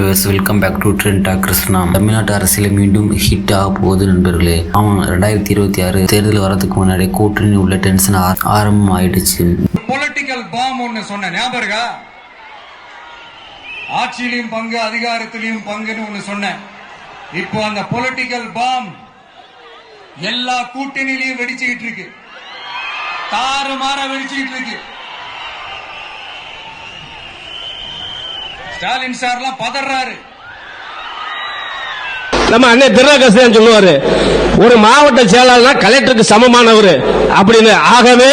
Welcome back to trend Krishna. தமிழ்நாட்டு அரசியல் மீண்டும் ஹிட் ஆக போகுது நண்பர்களே. ஆமாம், 2026 தேர்தல் வரதுக்கு முன்னாடி கூட்டணி உள்ள டென்ஷன் ஆரம்பம் ஆயிடுச்சு. பொலிட்டிக்கல் பாம் ஒன்னு சொன்ன ஞாபகம் இருக்கா? ஆட்சியிலையும் பங்கு அதிகாரத்திலையும் பங்குன்னு ஒன்னு சொன்ன. இப்போ அந்த பொலிட்டிக்கல் பாம் எல்லா கூட்டணியிலையும் வெடிச்சுக்கிட்டு இருக்கு, தாறுமாற வெடிச்சுக்கிட்டு இருக்கு. ஸ்டாலின் சார்லாம் பதறாரு. நம்ம அண்ணன் திருநாகேசன் சொல்லுவாரு, ஒரு மாவட்ட செயலாளர் கலெக்டருக்கு சமமானவர் அப்படின்னு. ஆகவே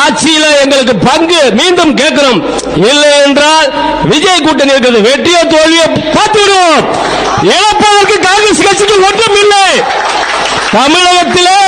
ஆட்சியில எங்களுக்கு பங்கு மீண்டும் கேட்கிறோம். இல்லை என்றால் விஜய் கூட்டணி இருக்கிறது, வெற்றியோ தோல்வியோ பார்த்து விடுவோம். இழப்பதற்கு காங்கிரஸ் கட்சிக்கு ஒன்றும் இல்லை. தமிழகத்திலே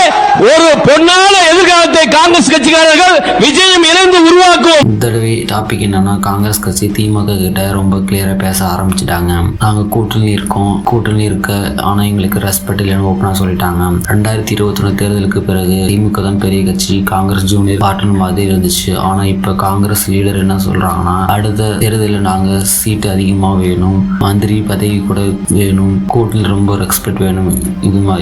ஒரு பொன்னான எதிர்காலத்தை காங்கிரஸ் கட்சிக்காரர்கள் விஜயம் இணைந்து உருவாக்கும். இந்த தடவை டாபிக் என்னன்னா, காங்கிரஸ் கட்சி திமுக கிட்ட ரொம்ப கிளியரா பேச ஆரம்பிச்சுட்டாங்க. நாங்க கூட்டணி இருக்கோம், கூட்டணி இருக்க, ஆனா எங்களுக்கு ரெஸ்பெக்ட் இல்லைன்னு ஓப்பனா சொல்லிட்டாங்க. 2021 தேர்தலுக்கு பிறகு திமுக தான் பெரிய கட்சி, காங்கிரஸ் ஜூனியர் பார்ட்னர் மாதிரி இருந்துச்சு. ஆனா இப்ப காங்கிரஸ் லீடர் என்ன சொல்றாங்கன்னா, அடுத்த தேர்தலில் நாங்க சீட்டு அதிகமா வேணும், மந்திரி பதவி கூட வேணும், கூட்டணி ரொம்ப ரெஸ்பெக்ட் வேணும்.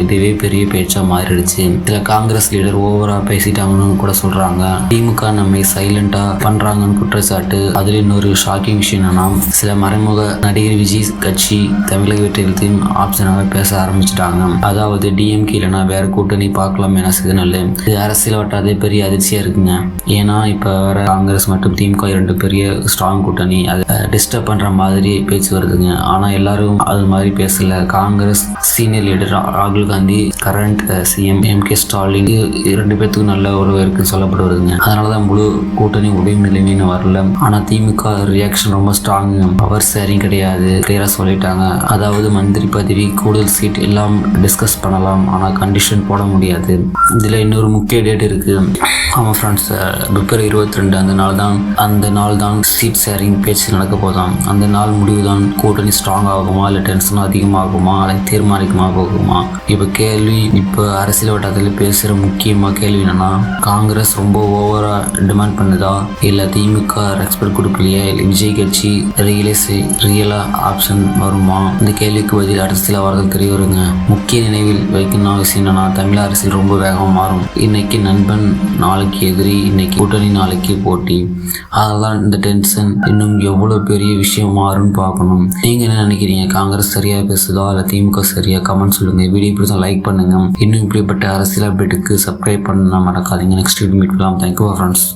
இதுவே பெரிய பேச்சா மாறிடுச்சு. சில காங்கிரஸ் லீடர் ஓவரா பேசிட்டாங்கன்னு கூட சொல்றாங்க. திமுக நம்மை சைலண்டா பண்றாங்கன்னு குற்றச்சாட்டு. அதுல இன்னொரு ஷாக்கிங் விஷயம் என்னன்னா, சில மறைமுக நடிகர் விஜய் கட்சி தமிழக வெற்றிகளுக்கு ஆப்ஷனாக பேச ஆரம்பிச்சுட்டாங்க. அதாவது டிஎம்கே இல்லைன்னா வேற கூட்டணி பார்க்கலாம் என சிக்னல். இது அரசியல் வட்டாரத்தை பெரிய அதிர்ச்சியா இருக்குங்க. ஏன்னா இப்ப வேற காங்கிரஸ் மற்றும் திமுக 2 பெரிய ஸ்ட்ராங் கூட்டணி, அதை டிஸ்டர்ப் பண்ற மாதிரி பேச்சு வருதுங்க. ஆனா எல்லாரும் அது மாதிரி பேசல. காங்கிரஸ் சீனியர் லீடர் ராகுல் Gandhi, current CM MK. Stalin, 2 பேத்துக்கும் நல்ல உறவு இருக்குன்னு சொல்லப்படுவதுங்க. அதனாலதான் முழு கூட்டணி உடையும் நிலைமைன்னு வரல. ஆனா திமுக ரியாக்ஷன் ரொம்ப ஸ்ட்ராங். பவர் ஷேரிங் கிடையாது, கிளியரா சொல்லிட்டாங்க. அதாவது மந்திரி பதவி, கூடுதல் சீட் எல்லாம் டிஸ்கஸ் பண்ணலாம், ஆனா கண்டிஷன் போட முடியாது. இதுல இன்னொரு முக்கிய டேட் இருக்கு. ஆமா ஃப்ரெண்ட்ஸ், பிப்ரவரி 22 அந்த நாள் தான் சீட் ஷேரிங் பேச்சு நடக்க போதாம். அந்த நாள் முடிவு தான் கூட்டணி ஸ்ட்ராங் ஆகுமா இல்லை டென்ஷன் அதிகமாகுமா இல்லை தீர்மானிக்குமா போகுமா. இப்போ அரசியல் வட்டாரத்தில் பேசுகிற முக்கியமாக கேள்வி என்னன்னா, காங்கிரஸ் ரொம்ப ஓவரா டிமாண்ட் பண்ணுதா, இல்லை திமுக ரெஸ்பெக்ட் கொடுக்கலையா, இல்லை விஜய் கட்சி ரியலா ஆப்ஷன் வருமா? இந்த கேள்விக்கு பதில் அடுத்த சில வாரத்தில் தெரிய வருங்க. முக்கிய நினைவில் வைக்கணும் விஷயம் என்னன்னா, தமிழ் அரசியல் ரொம்ப வேகமாக மாறும். இன்னைக்கு நண்பன் நாளைக்கு எதிரி, இன்னைக்கு கூட்டணி நாளைக்கு போட்டி. அதெல்லாம் இந்த டென்ஷன் இன்னும் எவ்வளோ பெரிய விஷயம் மாறும்னு பார்க்கணும். நீங்கள் என்ன நினைக்கிறீங்க? காங்கிரஸ் சரியாக பேசுதா இல்லை திமுக சரியா? கமெண்ட் சொல்லுங்க. வீடியோ பிடிச்சா லைக் பண்ணுங்க. இன்னும் இப்படிப்பட்ட அரசியல் அப்டேட்டுக்கு சப்ஸ்கிரைப் பண்ண மறக்காதீங்க. நெக்ஸ்ட் வீடியோ மீட் பண்ணலாம். Thank you friends.